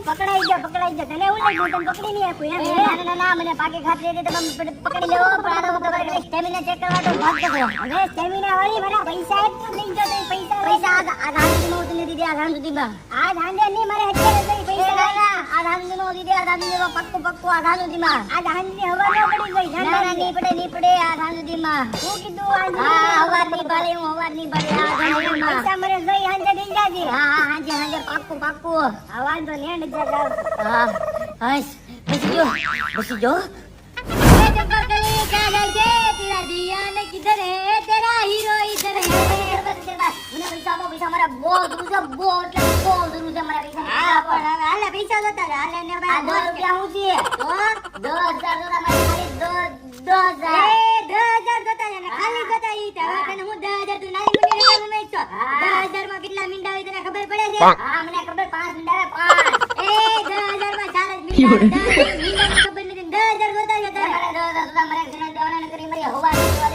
પકડાઈ ગયો તને એવું લાગ્યું તને પકડી નહીં આપું એમ ના મને પાકે ખાતરી હતી તમે પકડી લેવો પણ આનો તમારે સ્ટેમિના ચેક કરવા તો ભાગ કરો હવે સ્ટેમિના વાળી મારા પૈસા જ નહીં જો તો પૈસા આ ધાન નો ઉતરી દીધી આ ધાન સુધીમાં આ ધાન નહીં મારે અત્યારે જઈ પૈસા લાગા આ ધાન નો દીધી આ ધાન નો પક્કો આ ધાન સુધીમાં આ ધાન ની હવા ન પડી ગઈ ના નહીં પડે આ ધાન સુધીમાં શું કીધું આ હવાર નહીં પડે હું હવાર નહીં પડે આ ધાન પૈસા મારે ગઈ હાંજે દઈ જાજી હા હાંજે પાક્કું आवाज तो नहीं निकल रहा हां हस बस जो ये चक्कर कली क्या लगे तेरा दिया ने किधर है तेरा हीरो इधर है मुझे पैसा हमारा बहुत दूर से हमारा पैसा हां पण हाले पैसा देता हाले ने भाई 2 रुपया હું છે તો 2000 તો તમારે ખાલી 2000 દેતા ને ખાલી દેતા ઈ હવે તને હું 10000 તું નાઈ મને મેં 10000 માં કેટલા મીંડા આવે તને ખબર પડે છે હા મને ખબર 5 મીંડા 5 એ 10000 માં 4 જ મીંડા ખબર નથી 10000 દેતા છે તારે 10000 તો મારે જને દેવાના ન કરી મારી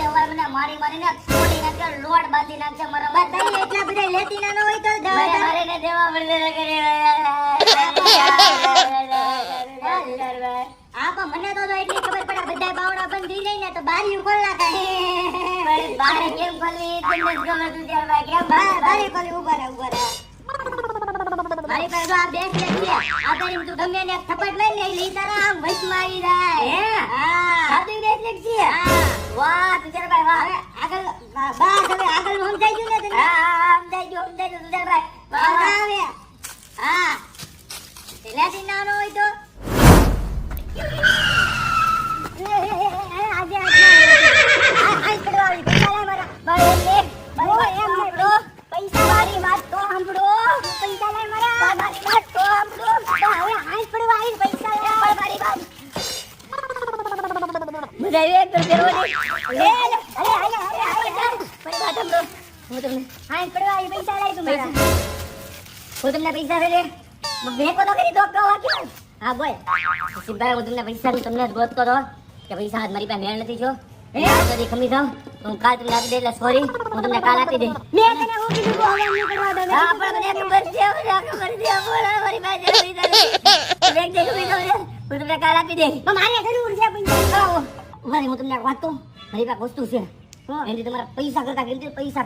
હવા મને મારીને છોડી નાખે લોટ બાંધી નાખે મારા બધાય એટલા બધા લેતી ના ન હોય તો 10000 મારીને દેવા પડે કરે આપા મને તો એટલી ખબર પડે બધાય બાવડા બંધ થઈ જાય ને તો બારી ખોલ નાખે બારી કેમ ખોલવી તમને ગમે તું ત્યારે કેમ બારી ખોલી ઉભા રહે મારી પાસે આ બેસ છે આ તારી તું ગમે ને થપટ લઈ લે ઈ તારા આમ વચમાં આવી જાય હે હા સાદી બેસ છે વાહ તુજર ભાઈ વાહ આગળ બસ હવે આગળ સમજાઈ ગયું ને તને હા સમજાઈ ગયું તુજર ભાઈ વાહ આવે હા લેતી ના હોય તો આજે આઈ પડવાળી પૈસા લે મારા ભાઈ એમ લે પૈસા વાળી વાત તો સાંભળો પૈસા લે મારા મારી વાત તો સાંભળો હવે આઈ પડવા આઈ પૈસા લે મારી વાત બધા એક તો દેવો લે અરે મારી વાત સાંભળો હું તમને આઈ પડવા આઈ પૈસા લે તું મારા હું તમને પૈસા લે મેં કોનો કરી દો કહો કે હા બોલ સિમ્પલ હું તમને પૈસા ની તમને ગોતતો તો કે પૈસા આજ મારી પાસે મેળ નથી જો હે તો દી ખમી જાવ હું કાલ તમને આપી દે એટલે સોરી હું તમને કાલ આપી દે મેં તને હું કીધું તો હવે નહીં કરવા દે હા પણ મને ખબર છે બોલ મારી પાસે પૈસા દેખ દેખ ખમી જાવ હું તમને કાલ આપી દે તો મારે જરૂર છે પૈસા મારી હું તમને વાત કહું મારી પાસે વસ્તુ છે એની તમારા પૈસા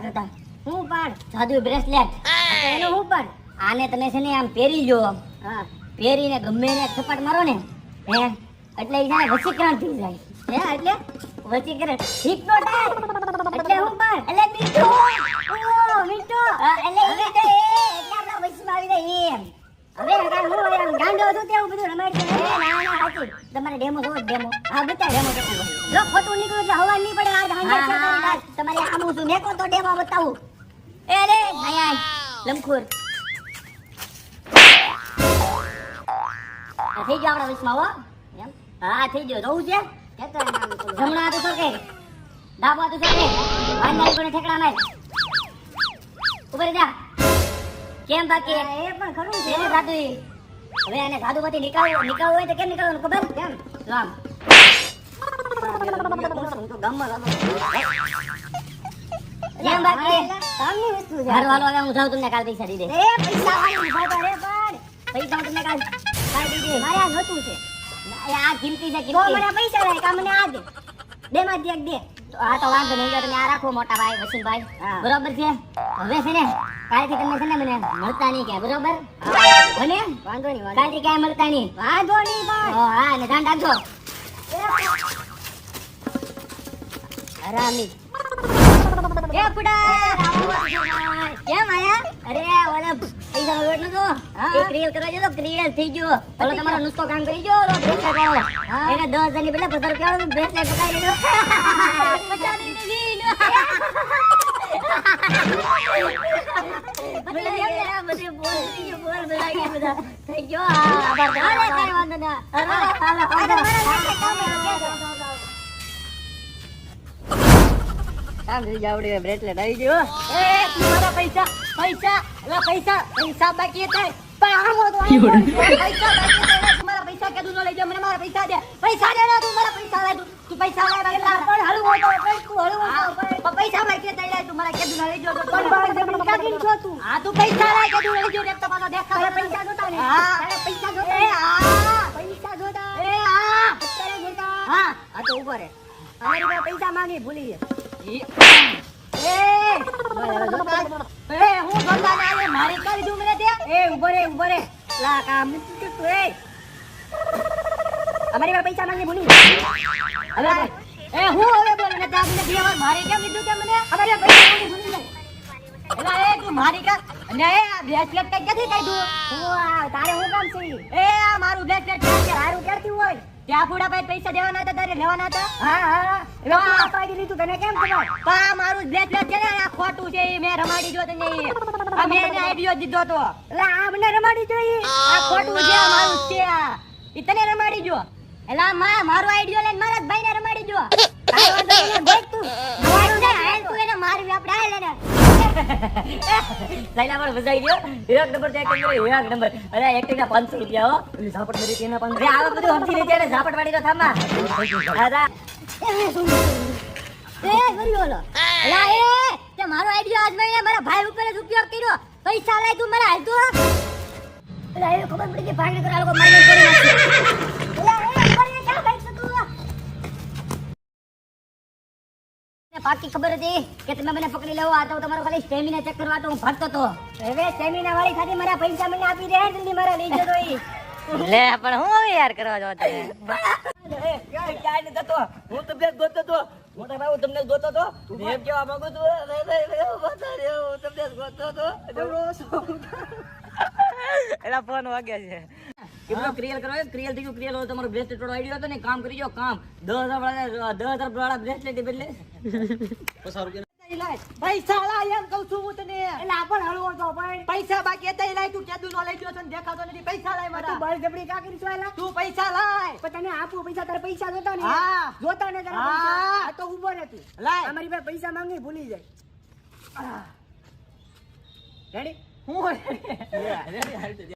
કરતા હું પાડ જાદુ બ્રેસલેટ એનો હું પાડ આને તમે છે ને આમ પહેરી જો હા પહેરીને ગમે ને થપ્પડ મારો ને હે એટલે ઈ જાણે વશીકરણ થઈ જાય હે એટલે વશીકરણ હિપ્નોટાઇઝ એટલે હું પણ એટલે મીઠો એટલે આપણા વશમાં આવી જાય એમ હવે કાઈ હું આમ ગાંડો હતો તેવું બધું રમાડી દે ના સાચી તમારે ડેમો જો ડેમો હા બતા ડેમો જો ફોટો નીકળ્યો એટલે હવા નહીં પડે આ હાંજે તમારે આમું છું મેકો તો ડેમો બતાવું એ રે આય લમખોર થઈ ગયો આપણા વિશમાં હો એમ હા થઈ ગયો રહું છે જમણા તો કે ડાબા તો કે આના કોને ઠેકડા માર ઉપર જા કેમ બાકી એ પણ ખરું છે ને સાધુ હવે આને સાધુમાંથી નીકાળવું હોય તો કેમ નીકાળવાનું ખબર કેમ રામ તો ગમમાં કેમ બાકી કામની વસ્તુ છે હાલો હવે હું જાઉં તમને કાલ પૈસા દઈ દે એ પૈસા વાળી ભાઈ રે પણ પૈસા તમને કાલ મારે આ નહોતું છે આ કિંમતી છે કિંમતી મને પૈસા લાય કા મને આ દે માં દે તો આ તો વાંધો નહીં તમે આ રાખો મોટા ભાઈ વસીમભાઈ બરોબર છે હવે છે ને કાલથી તમે છે ને મને મળતા નહીં કે બરોબર મને વાંધો નહીં કાલથી ક્યાંય મળતા નહીં વાંધો નહીં પણ હા ને ધ્યાન રાખજો હરામી એ પુડા કેમ આયા અરે ઓલા પૈસા વેટ નતો એક રીલ કરવા જો તો ક્રિએટ થઈ ગયો ઓલો તમારો નુસ્ખો કામ કરી ગયો ઓલો બ્રેસલેટ વાળો એને 10000 ની બદલે 50 રૂપિયા વાળો બ્રેસલેટ પકાવી દીધો 50 ની દીન બધે બોલ બધાય બધા થઈ ગયો આભાર કાઈ વાંધો ના કામ થઈ જાવડે બ્રેસલેટ આવી ગયો એ મારા પૈસા બાકી હતા પણ આવો તો પૈસા મારા પૈસા કેદું ન લઈ જાવ મને મારા પૈસા દે ને તું મારા પૈસા લાય તું પૈસા લાય પણ હળવો તો પૈસા ભાઈ કે દઈ લાય તું મારા કેદું ન લઈ જાવ પણ બાળજબરી કાકીન છો તું હા તું પૈસા લાય કેદું લઈ જાવ એક તો પાછો દેખા પૈસા જોતા ને હા પૈસા જોતા પૈસા જોતા અત્યારે જોતા હા આ તો ઉભો રે અમારી પાસે પૈસા માંગી ભૂલી ગયા હું જોતા ના મારી કરી દઉં મને તે ઉભો રે લા કામ નથી તું અમારી પાસે પૈસા માંગી ભૂલી હવે હું હવે બોલ ને ત્યાં મને બે વાર મારી કેમ લીધું કે મને અમારી પાસે પૈસા માંગી ભૂલી જાય એલા તું મારી કા અને આ બ્રેસલેટ કઈ ક્યાંથી કાઢ્યું તારે હું કામ છે આ મારું બ્રેસલેટ કે હારું ક્યાંથી હોય ત્યાં ફૂડા પાસે પૈસા દેવાના હતા તારે લેવાના હતા હા એલા પાડી લીધું તને કેમ ખબર પા મારું બ્રેસલેટ છે ને આ ખોટું છે ઈ મેં રમાડી જો તને આ મેં એને આઈડિયો દીધો તો એલા આ મને રમાડી જો ઈ આ ખોટું છે મારું છે આ ઈ તને રમાડી જો એલા મારો આઈડિયો લઈને મારા ભાઈને રમાડી જો કાઈ વાંધો નહીં દેખ તું મારું છે હાલ તું એને મારવી આપણે હાલ એને લાઈલા પર વજાઈ ગયો એક નંબર ચેક કર્યો એક નંબર અરે એક્ટિંગ ના 500 રૂપિયા હો ઓલી ઝાપટ મેરી તેના 500 આ બધું સમજી લેજે ને ઝાપટ વાળી તો થામા દાદા ગરીઓ લો એલા તે મારો આઈડિયો આજ મેં મારા ભાઈ ઉપર જ ઉપયોગ કર્યો પૈસા લાય તું મારા હાલ તું એલા એ ખબર પડી કે ભાગને કરા લોકો મારી કરી નાખે એલા ઉપર ને ક્યાં ભાઈ તું પાકી ખબર હતી કે તમે મને પકડી લેવો આ તો તમારો ખાલી સ્ટેમિના ચેક કરવા તો હું ભાગતો તો હવે સ્ટેમિના વાળી ખાતી મારા પૈસા મને આપી દે જલ્દી મારા લઈ જતો ઈ લે પણ હું હવે યાર કરવા જો તમે એ ક્યાં ને જતો હું તમને ગોતતો તો મોટા ભાઈ તમને ગોતતો તો એમ કેવા માંગુ છું હું તમને ગોતતો તો એલા ફોન વાગ્યા છે કેટલો ક્રિયલ કરો ક્રિયલ થઈ ગયું ક્રિયલ હોય તમારો બ્રેસલેટ વાળો આઈડિયો હતો ને કામ કરી જો કામ 10,000 વાળા બ્રેસલેટ બદલે પૈસા લાય એમ કહું છું હું તને એટલે આપણ હળવો તો પણ પૈસા બાકી હતા લાય તું કેદું નો લઈ ગયો છે દેખાતો નથી પૈસા લાય મારા તું બળ જબડી કાકરી છો એલા તું પૈસા લાય પણ તને આપું પૈસા તારે પૈસા જોતા ને હા જોતા ને તારા પૈસા આ તો ઉભો નથી લાય અમારી પાસે પૈસા માંગી ભૂલી જાય રેડી હું રેડી